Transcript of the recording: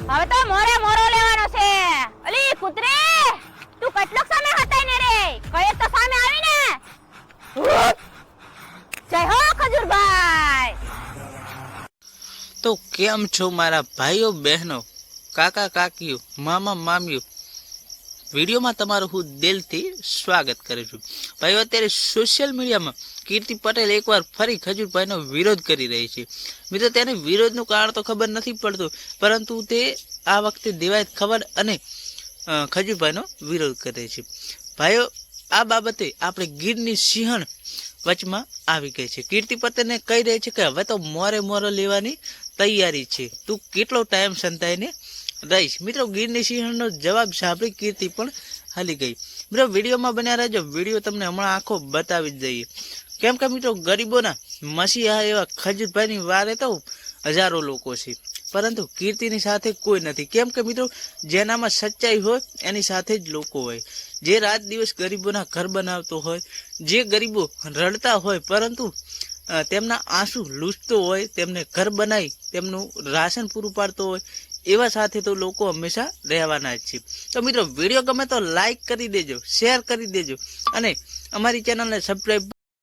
હવે તો મોરે મોરો લેવાનો છે. અલી કૂતરે, તું કેટલોક સામે હતાઈ ને રે, કઈ તો સામે આવી ને. જય હો ખજૂરભાઈ. તો કેમ છો મારા ભાઈઓ બહેનો, કાકા કાકીઓ, મામા મામીઓ, વિડીયોમાં તમારું હું દિલથી સ્વાગત કરું છું. ભાઈઓ, અત્યારે સોશિયલ મીડિયામાં કીર્તિ પટેલ એકવાર ફરી ખજૂરભાઈનો વિરોધ કરી રહી છે. મિત્રો, તેને વિરોધનું કારણ તો ખબર નથી પડતું, પરંતુ તે આ વખતે દેવાયત ખબર અને ખજૂરભાઈનો વિરોધ કરે છે. ભાઈઓ, આ બાબતે આપણે ગીરની સિંહણ વચમાં આવી ગઈ છે. કીર્તિ પટેલને કહી રહી છે કે હવે તો મોરે મોરો લેવાની તૈયારી છે, તું કેટલો ટાઈમ સંતાઈને રહીશ. મિત્રો, ગીરની સિંહણનો જવાબ સાંભળી કીર્તિ પણ હાલી ગઈ. મિત્રો, વિડીયોમાં બન્યા રહેજો, વિડીયો તમને હમણાં આખો બતાવી જ દઈએ. કેમ કે મિત્રો, ગરીબોના મસીહા એવા ખજૂરભાઈની વારે તો હજારો લોકો છે, પરંતુ કીર્તિની સાથે કોઈ નથી. કેમ કે મિત્રો, જેનામાં સચ્ચાઈ હોય એની સાથે જ લોકો હોય. જે રાત દિવસ ગરીબોના ઘર બનાવતો હોય, જે ગરીબો રડતા હોય પરંતુ તેમના આંસુ લૂછતો હોય, તેમને ઘર બનાવી તેમનું રાશન પૂરું પાડતો હોય, એવા સાથે તો લોકો હંમેશા રહેવાના જ છે. તો મિત્રો, વિડીયો ગમે તો લાઈક કરી દેજો, શેર કરી દેજો અને અમારી ચેનલને સબસ્ક્રાઈબ